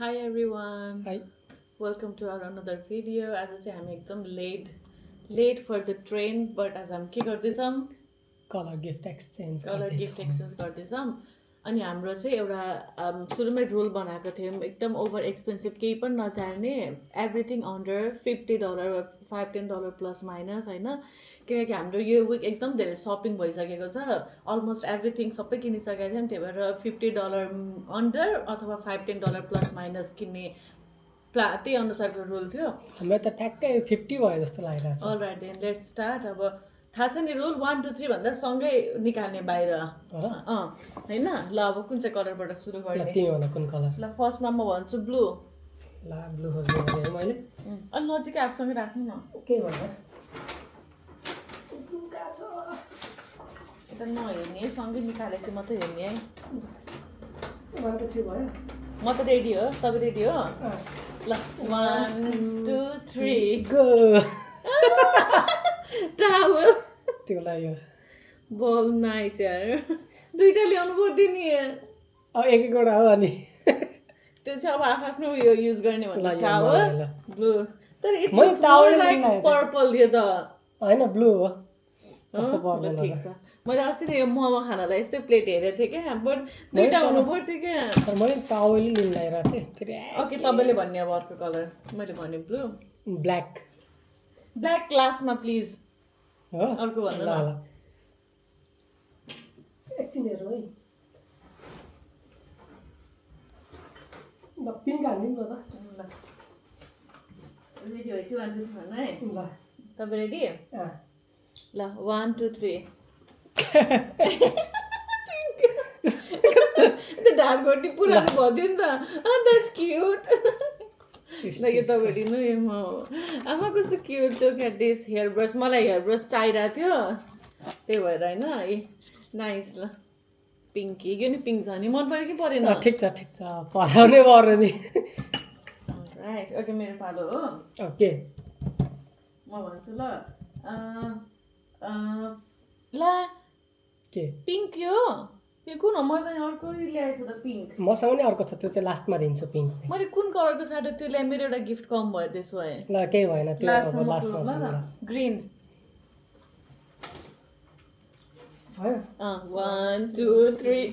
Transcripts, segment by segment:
Hi everyone. Hi. Welcome to our another video. आज चाहिँ हामी एकदम late for the train, but आज हामी के गर्दैछौँ? Colour gift exchange gift exchange गर्दैछौँ। अनि हाम्रो चाहिँ एउटा सुरुमै रुल बनाएको थियौँ, एकदम ओभर एक्सपेन्सिभ केही पनि नचाहिने, एभ्रिथिङ अन्डर $50 $5-10 प्लस माइनस होइन, किनकि हाम्रो यो विक एकदम धेरै सपिङ भइसकेको छ, अलमोस्ट एभ्रिथिङ सबै किनिसकेको थियौँ, त्यही भएर $50 अन्डर अथवा $5-10 प्लस माइनस किन्ने त्यही अनुसारको रुल थियो। हाम्रो त ठ्याक्कै 50 भयो जस्तो लागिरहेको छ। Alright then let's start. अब थाहा छ नि रुल 1 2 3 भन्दा सँगै निकाल्ने बाहिर होइन। ल अब कुन चाहिँ कलरबाट सुरु गर्ने? तिमी भन कुन कलर? ल फर्स्टमा म भन्छु ब्लू। ला ब्लू खोज्नु भने मैले अनि नजिकै आफूसँगै राख्नु न। के भन्दा ब्लू का छ यता नहेर्ने, सँगै निकालेपछि मात्रै हेर्ने है। वान टु थ्री भयो। म त रेडी हो, तपाईँ रेडी हो? ल 1 2 3 गो। टावल त्यो लाग्यो। बल नाइस यार, दुईटा ल्याउनु पर्दैन नि। अब एक एकवटा हो अनि त्यो चाहिँ अब आफ्नो यो युज गर्ने भन्ने। टावल ब्लू, तर इट मैले लुक्स टावल मोर लाइक लिएर पर्पल यो त हैन ब्लू हो। कस्तो पर्पल ठिक छ। मैले अस्ति नै यो मोमो खानालाई यस्तै प्लेट हेरेको थिएँ क्या, बट दुईटा हुनु पर्थ्यो क्या। तर मैले टावल लिन लगाइरहेको थिएँ फेरि। ओके तपाईँले भन्ने अब अर्को कलर। मैले भने ब्लू। ब्ल्याक ब्ल्याक क्लासमा प्लिज। हो अर्को भन्नु ल न। ल एकछिन हेरौँ है। ल पिङ्क हाल्नु नि त। रेडी भएपछि 1 2 3 भन्नु है। ल तपाईँ रेडी? ल 1 2 3 त्यो ढाडघोटी पुरानो भइदियो नि त। That's cute. ल यो तपाईँ लिनु, यो म आमा कस्तो क्युट थियो क्या। दिस हेयर ब्रस, मलाई हेयर ब्रस चाहिरहेको थियो, त्यही भएर होइन। A nice. ल पिङ्की, यो नि पिङ्क छ नि, मन पऱ्यो कि परेन? ठिक छ पढाउने पर्यो नि। राइट ओके, मेरो पालो हो। ओके म भन्छु ल ला के पिङ्क यो कुन हो? मैले त अर्को ल्याएछु त पिङ्क। मसँग नि अर्को छ, त्यो चाहिँ लास्टमा दिन्छु पिङ्क। मैले कुन कलरको साटो त्यो ल्याएँ, मेरो एउटा गिफ्ट कम भयो त्यसो भए। ल केही भएन, त्यो अब लास्टमा लास्टमा ग्रीन। भयो। 1 2 3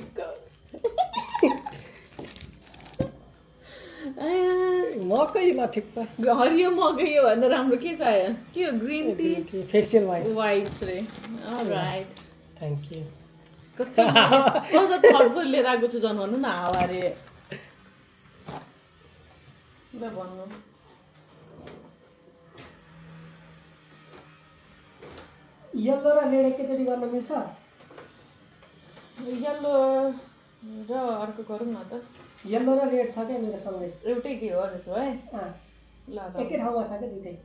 मकै ल ठिक छ। हरियो मकै यो भन्दा राम्रो के चाहियो? के हो? ग्रिन टी फेसियल वाइप्स रे। Right thank you. कस्तो थर्डफुल लिएर आएको छु झन्, भन्नु न हावा रे। ल भन्नु। यल्लो र रेड एकैचोटि गर्न मिल्छ? यल्लो र अर्को गरौँ न त। यल्लो र रेड छ क्या मेरो सँगै। एउटै के हो त्यसो है? ल एकै ठाउँमा छ क्या दुइटै।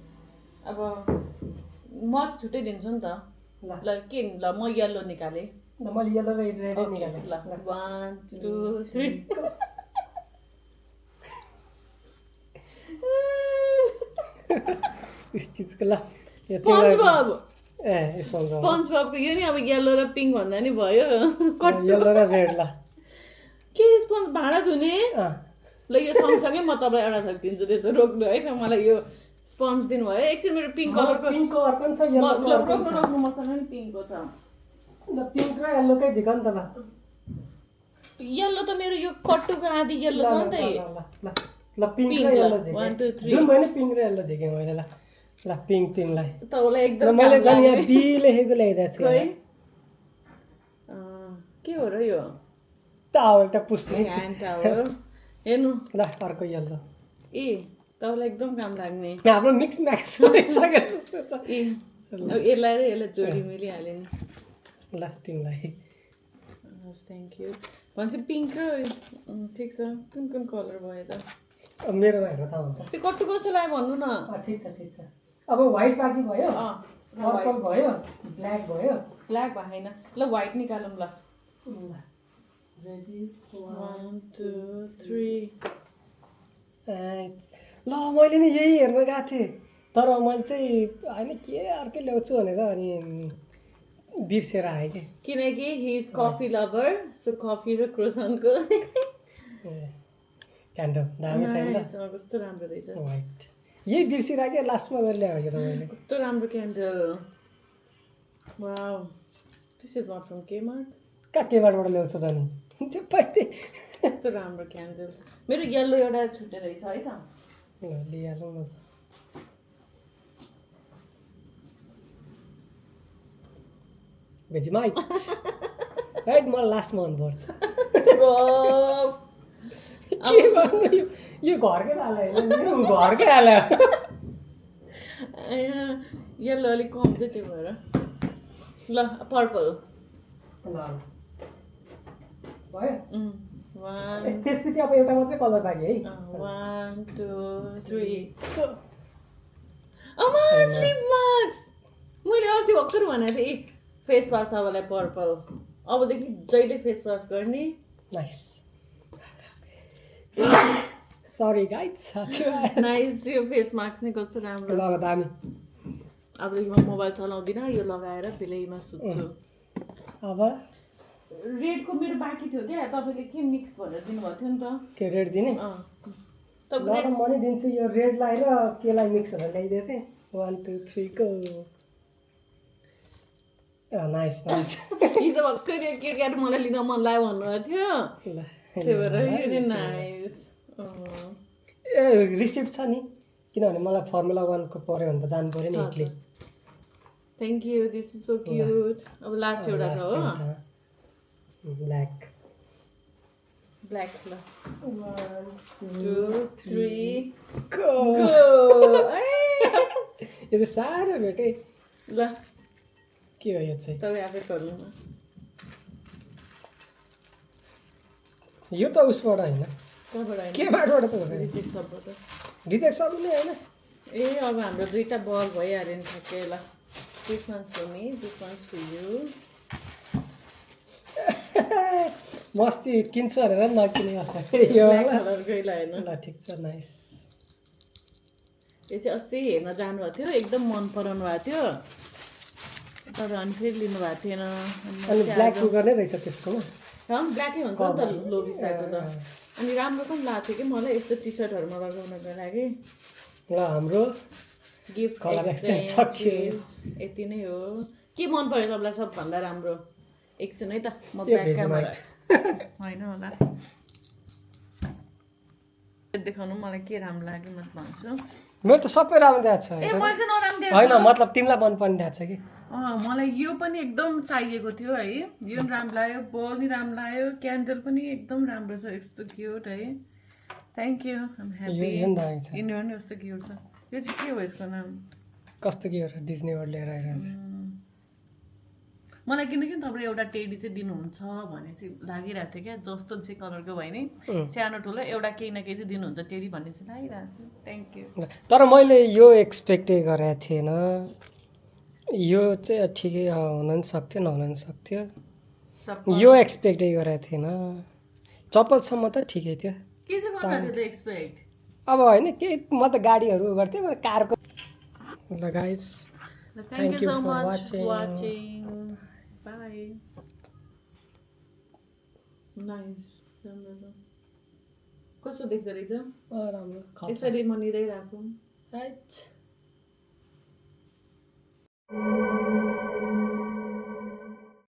अब म चाहिँ छुट्टै दिन्छु नि त। ल के? ल म यल्लो निकालेँ। ल मैले यल्लो र रेड निकालेँ। ल 1 2 3 स्टिचको ल स्पन्ज बब। ए स्पन्ज बबको यो नि अब यल्लो र पिङ्क भन्दा नि भयो। यल्लो र रेड ल के स्पन्ज भाँडा धुने? ल यो सँगसँगै म तपाईँलाई एउटा थपिदिन्छु, त्यसो रोक्नु है त। मलाई यो स्पन्ज दिनुभयो। एकछिन मेरो पिङ्क कलरको पिङ्कको अर्को छ, यल्लोको अर्को छ। रोक्नु मसँग नि पिङ्कको छ। ल पिङ्क र यल्लोकै झिक नि त। ल यल्लो त मेरो यो कट्टुको आधी यल्लो छ नि त। ल पिङ्क र यल्लो झिक 1 2 3 जुन भयो नि पिङ्क र यल्लो झिकेँ मैले। ल ल पिङ्क तिमीलाई। तपाईँलाई ल एकदम मैले झन् यहाँ बी लेखेको ल्याइदिएको छु। के हो र यो? टावल त पुस्ने। ह्यान्ड टावल हेर्नु। ल अर्को यल्लो। ए तपाईँलाई एकदम काम लाग्ने। हाम्रो मिक्स म्याक्स भइसक्यो जस्तो छ। ए अब यसलाई र यसलाई जोडी मिलिहाल्यो नि। ल तिमीलाई। हस् थ्याङ्क यू। भन्छ पिङ्क र ठिक छ। कुन कुन कलर भयो त? अब मेरोमा हेर्नु थाहा हुन्छ। त्यो कट्टु कसो लाग्यो भन्नु न। ठिक छ। अब व्हाइट बाँकी भयो, पर्पल भयो, ब्ल्याक भयो। ब्ल्याक भएन। ल व्हाइट निकालौँ। ल रेडी 1 2 3 ल मैले नि यही हेर्न गएको थिएँ, तर मैले चाहिँ होइन के अर्कै ल्याउँछु भनेर अनि बिर्सेर आएँ कि। किनकि he is coffee lover, so coffee र क्रोसनको क्यान्डल दामी छ नि त Nice, कस्तो राम्रो रहेछ वाइट यही बिर्सिराख्यो लास्टमा गरेर ल्यायो तपाईँले कस्तो राम्रो candle wow this is not from Kmart कहाँ केबाट ल्याउँछ त नि चुप्पै कस्तो राम्रो क्यान्डल मेरो येल्लो एउटा छुट्टै रहेछ है त लिइहालौँ न भेजिमाइट राइट मलाई लास्ट मनपर्छ के गर्नु यो घरकै हाल्यो होइन घरकै हाल्यो येल्लो अलिक कम चाहिँ त्यो भएर ल पर्पल भयो वान त्यसपछि अब एउटा मात्रै कलर बाँकी है 1 2 3 अमा स्लिप मार्क्स मैले अस्ति भर्खर भनेको थिएँ फेस वास तपाईँलाई पर्पल अबदेखि जहिले फेस वास गर्ने नाइस सरी गाइज नाइस यो फेस मास्क नै कस्तो राम्रो ल दामी अबदेखि म मोबाइल चलाउँदिनँ यो लगाएर बेलैमा सुत्छु अब रेडको मेरो बाँकी थियो क्या तपाईँले के मिक्स भनेर दिनुभएको थियो नि त के रेड दिने ल म नि दिन्छु यो रेडलाई र केलाई मिक्स गरेर ल्याइदिएको थिएँ 1 2 3 गो नाइस नाइस हिजो भर्खर यो किटक्याट मलाई लिन मन लाग्यो भन्नुभएको थियो ल त्यही भएर यो नि नाइस ए रिसिप्ट छ नि किनभने मलाई फर्मुला 1 को पऱ्यो भने त जानु पऱ्यो नि Italy thank you this is so cute अब लास्ट एउटा छ हो ब्ल्याक ब्ल्याक ल 1 2 3 गो गो यो त साह्रो भेटे ल के हो यो चाहिँ तपाईँ आफै गर्नु न यो त उसबाट होइन कहाँबाट केबाट त हो रिजेक्ट सबबाट रिजेक्ट सब नै होइन ए अब हाम्रो दुईटा बल भइहाल्यो नि ठ्याक्कै ल this ones for me this ones for you मस्ती किन्छु भनेर नकिने यो ब्ल्याक कलरकै होइन ल ठिक छ नाइस यो चाहिँ अस्ति हेर्न जानुभएको थियो एकदम मन पराउनु भएको थियो तर अनि फेरि लिनुभएको थिएन अनि ब्ल्याक गर्ने रहेछ त्यसकोमा ब्ल्याकै हुन्छ नि त लो बिसाएको त अनि राम्रो पनि लाग्थ्यो कि मलाई यस्तो टी सर्टहरूमा लगाउनको लागि ल हाम्रो गिफ्ट कलर एक्सचेन्ज सकियो यति नै हो के मन पर्यो तपाईँलाई सबभन्दा राम्रो एकछिन है त म यो ब्याक क्यामेरा होइन होला देखाउनु मलाई के राम्रो लाग्यो म भन्छु मेरो त सबै राम्रो देखाएको छ ए मलाई चाहिँ नराम्रो होइन मतलब तिमीलाई मन पर्ने देखाएको छ कि मलाई यो पनि एकदम चाहिएको थियो है यो पनि राम्रो लाग्यो बल नि राम्रो लाग्यो क्यान्डल पनि एकदम राम्रो छ यस्तो क्युट है थ्याङ्क यू आइम ह्याप्पी यिनीहरू नि यस्तो क्युट छ यो चाहिँ के हो यसको नाम कस्तो के हो डिज्नीबाट लिएर आइरहेको छ मलाई किनकि तपाईँले एउटा टेडी चाहिँ दिनुहुन्छ भन्ने चाहिँ लागिरहेको थियो क्या जस्तो चाहिँ कलरको भयो नि सानो ठुलो एउटा केही न केही चाहिँ दिनुहुन्छ टेडी भन्ने चाहिँ लागिरहेको थियो थ्याङ्क यू तर मैले यो एक्सपेक्टै गरेको थिएन यो चाहिँ ठिकै हुन पनि सक्थ्यो नहुन पनि सक्थ्यो यो एक्सपेक्टै गरेको थिएन चप्पलसम्म त ठिकै थियो के चाहिँ भन्नु थियो त एक्सपेक्ट अब होइन केही म त गाडीहरू गर्थेँ म कारको ल guys thank you so much watching by nice राम्रो छ कस्तो देख्दो रहेछ राम्रो यसरी म निदाइराखौँ राइट